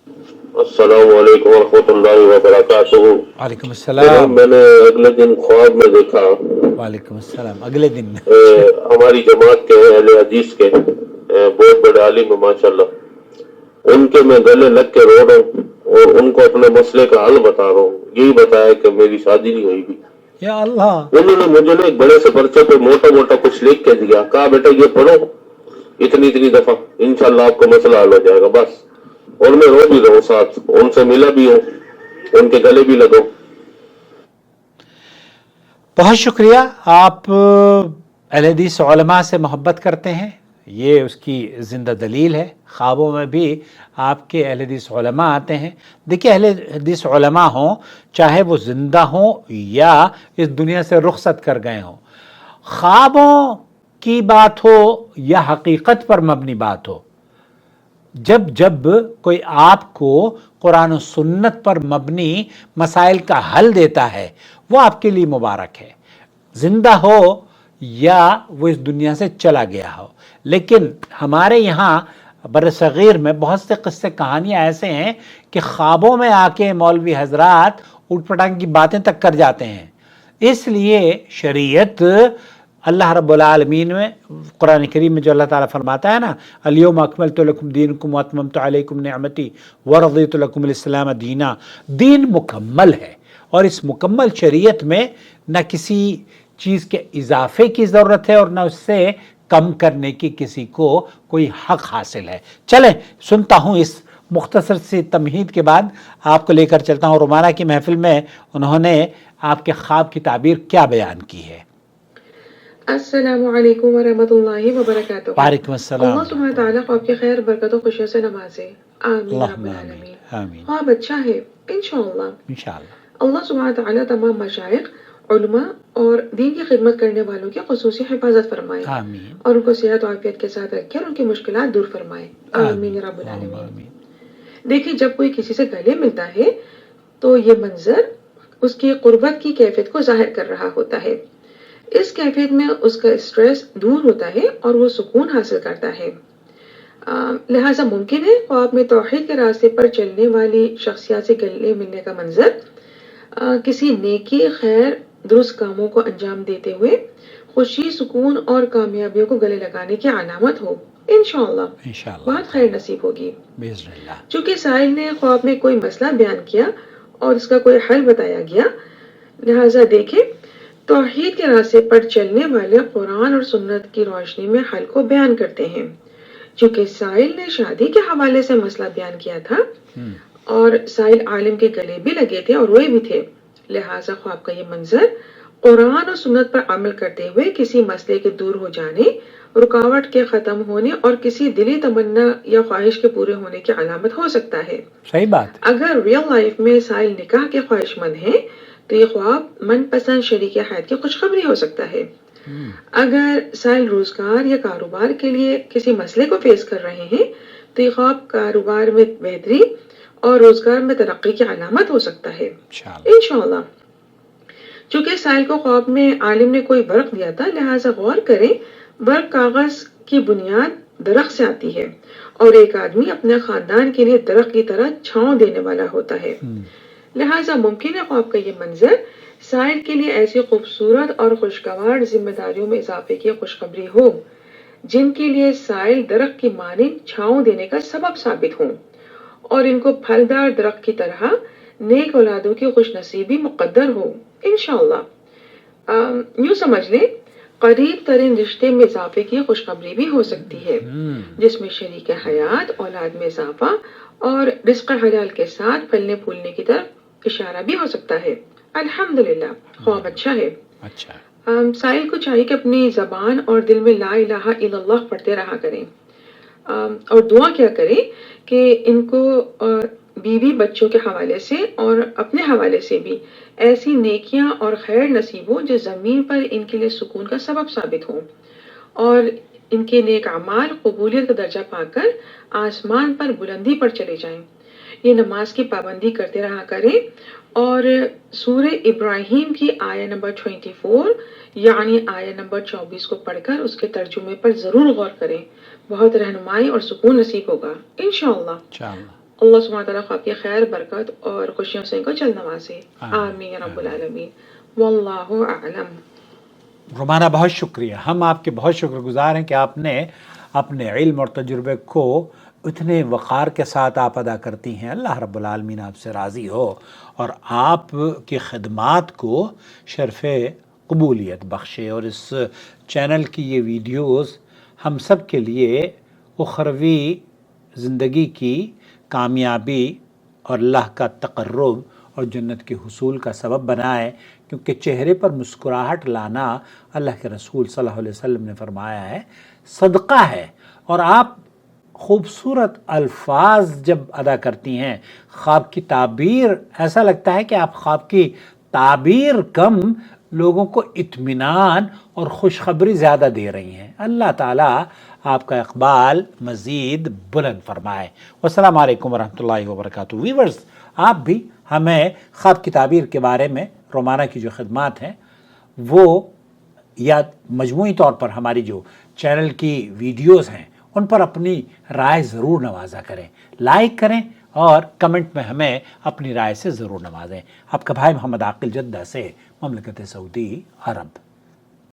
السلام علیکم ورحمۃ اللہ وبرکاتہ. وعلیکم جناب السلام. میں نے اگلے دن خواب میں دیکھا وعلیکم السلام. اگلے دن ہماری جماعت کے اہل حدیث کے بہت بڑے عالم ہیں ماشاءاللہ، ان کے میں گلے لگ کے رو رہا ہوں اور ان کو اپنے مسئلے کا حل بتا رہا ہوں. یہی بتایا کہ میری شادی نہیں ہوئی بھی. یا اللہ. انہوں نے مجھے نا ایک بڑے سے پرچے پہ موٹا موٹا کچھ لکھ کے دیا، کہا بیٹا یہ پڑھو اتنی دفعہ، انشاءاللہ آپ کا مسئلہ حل ہو جائے گا بس. اور میں رو بھی رہا ہوں، ساتھ ان سے ملا بھی ہوں، ان کے گلے بھی لگو. بہت شکریہ. آپ اہل حدیث علماء سے محبت کرتے ہیں، یہ اس کی زندہ دلیل ہے. خوابوں میں بھی آپ کے اہل حدیث علماء آتے ہیں. دیکھیے اہل حدیث علماء ہوں، چاہے وہ زندہ ہوں یا اس دنیا سے رخصت کر گئے ہوں، خوابوں کی بات ہو یا حقیقت پر مبنی بات ہو، جب کوئی آپ کو قرآن و سنت پر مبنی مسائل کا حل دیتا ہے وہ آپ کے لیے مبارک ہے، زندہ ہو یا وہ اس دنیا سے چلا گیا ہو. لیکن ہمارے یہاں بر صغیر میں بہت سے قصے کہانیاں ایسے ہیں کہ خوابوں میں آ کے مولوی حضرات اٹھ پٹانگ کی باتیں تک کر جاتے ہیں. اس لیے شریعت اللہ رب العالمین میں قرآن کریم میں جو اللہ تعالیٰ فرماتا ہے نا، الیوم اکملت لکم دینکم واتممت علیکم نعمتی ورضیت لکم الاسلام دینا، دین مکمل ہے اور اس مکمل شریعت میں نہ کسی چیز کے اضافے کی ضرورت ہے اور نہ اس سے کم کرنے کی کسی کو کوئی حق حاصل ہے. چلیں سنتا ہوں اس مختصر سی تمہید کے بعد آپ کو لے کر چلتا ہوں رومانہ کی محفل میں انہوں نے آپ کے خواب کی تعبیر کیا بیان کی ہے. السلام علیکم ورحمۃ اللہ وبرکاتہ. وعلیکم السلام. اللہ سبحانہ تعالیٰ خواب کے خیر برکت و خوشیوں سے نوازے. آمین رب اللہم العالمین. آمین. خواب اچھا ہے انشاءاللہ. انشاءاللہ. اللہ سبحانہ تعالیٰ تمام مشائخ، علماء اور دین کی خدمت کرنے والوں کی خصوصی حفاظت فرمائے آمین. اور ان کو صحت و عافیت کے ساتھ رکھے اور ان کی مشکلات دور فرمائے. آمین رب العالمین. آمین. دیکھیے جب کوئی کسی سے گلے ملتا ہے تو یہ منظر اس کی قربت کی کیفیت کو ظاہر کر رہا ہوتا ہے. اس کیفیت میں اس کا اسٹریس دور ہوتا ہے اور وہ سکون حاصل کرتا ہے. لہٰذا ممکن ہے خواب میں توحید کے راستے پر چلنے والی شخصیات سے گلے ملنے کا منظر کسی نیکی، خیر، درست کاموں کو انجام دیتے ہوئے خوشی، سکون اور کامیابیوں کو گلے لگانے کی علامت ہو. انشاءاللہ بہت خیر نصیب ہوگی. باذن اللہ. چونکہ سائل نے خواب میں کوئی مسئلہ بیان کیا اور اس کا کوئی حل بتایا گیا، لہٰذا دیکھیں توحید کے راستے پر چلنے والے قرآن اور سنت کی روشنی میں حل کو بیان کرتے ہیں. چونکہ سائل نے شادی کے حوالے سے مسئلہ بیان کیا تھا اور سائل عالم کے گلے بھی لگے تھے اور روئے بھی تھے، لہٰذا خواب کا یہ منظر قرآن اور سنت پر عمل کرتے ہوئے کسی مسئلے کے دور ہو جانے، رکاوٹ کے ختم ہونے اور کسی دلی تمنا یا خواہش کے پورے ہونے کی علامت ہو سکتا ہے. صحیح بات. اگر ریئل لائف میں سائل نکاح کے خواہش مند ہیں تو یہ خواب من پسند شریک حیات کی خوشخبری ہو سکتا ہے. اگر سائل روزگار یا کاروبار کے لیے کسی مسئلے کو فیس کر رہے ہیں تو یہ خواب کاروبار میں بہتری اور روزگار میں ترقی کی علامت ہو سکتا ہے انشاءاللہ. چونکہ سائل کو خواب میں عالم نے کوئی ورق دیا تھا، لہٰذا غور کریں ورق کاغذ کی بنیاد درخت سے آتی ہے اور ایک آدمی اپنے خاندان کے لیے درخت کی طرح چھاؤں دینے والا ہوتا ہے. لہٰذا ممکن ہے خواب کا یہ منظر سائل کے لیے ایسی خوبصورت اور خوشگوار ذمہ داریوں میں اضافے کی خوشخبری ہو جن کے لیے سائل درخت کی مانند چھاؤں دینے کا سبب ثابت ہوں اور ان کو پھلدار درخت کی طرح نیک اولادوں کی خوش نصیبی مقدر ہو انشاءاللہ. یوں سمجھ لیں قریب ترین رشتے میں اضافے کی خوشخبری بھی ہو سکتی ہے جس میں شریک حیات، اولاد میں اضافہ اور رزق حلال کے ساتھ پھلنے پھولنے کی طرف اشارہ بھی ہو سکتا ہے. الحمدللہ خواب اچھا ہے. سائل کو چاہیے کہ اپنی زبان اور دل میں لا الہ الا اللہ پڑھتے رہا کریں اور دعا کیا کریں کہ ان کو بیوی بچوں کے حوالے سے اور اپنے حوالے سے بھی ایسی نیکیاں اور خیر نصیب ہو جو زمین پر ان کے لیے سکون کا سبب ثابت ہوں اور ان کے نیک اعمال قبولیت کا درجہ پا کر آسمان پر بلندی پر چلے جائیں. یہ نماز کی پابندی کرتے رہا کریں اور سورہ ابراہیم کی آیہ نمبر 24 یعنی آیہ نمبر 24 کو پڑھ کر اس کے ترجمے پر ضرور غور کریں. بہت رہنمائی اور سکون نصیب ہوگا انشاءاللہ. اللہ سبحانہ تعالیٰ خواب کی خیر برکت اور خوشیوں سے ان کو چل نوازے. آمین رب العالمین. واللہ اعلم. رومانہ بہت شکریہ، ہم آپ کے بہت شکر گزار ہیں کہ آپ نے اپنے علم اور تجربے کو اتنے وقار کے ساتھ آپ ادا کرتی ہیں. اللہ رب العالمین آپ سے راضی ہو اور آپ کی خدمات کو شرف قبولیت بخشے، اور اس چینل کی یہ ویڈیوز ہم سب کے لیے اخروی زندگی کی کامیابی اور اللہ کا تقرب اور جنت کے حصول کا سبب بنائے، کیونکہ چہرے پر مسکراہٹ لانا اللہ کے رسول صلی اللہ علیہ وسلم نے فرمایا ہے صدقہ ہے. اور آپ خوبصورت الفاظ جب ادا کرتی ہیں، خواب کی تعبیر، ایسا لگتا ہے کہ آپ خواب کی تعبیر کم لوگوں کو اطمینان اور خوشخبری زیادہ دے رہی ہیں. اللہ تعالیٰ آپ کا اقبال مزید بلند فرمائے. والسلام علیکم ورحمۃ اللہ وبرکاتہ. ویورز، آپ بھی ہمیں خواب کی تعبیر کے بارے میں رومانہ کی جو خدمات ہیں وہ یا مجموعی طور پر ہماری جو چینل کی ویڈیوز ہیں ان پر اپنی رائے ضرور نوازا کریں، لائک کریں اور کمنٹ میں ہمیں اپنی رائے سے ضرور نوازیں. آپ کا بھائی محمد عاقل، جدہ سے، مملکت سعودی عرب.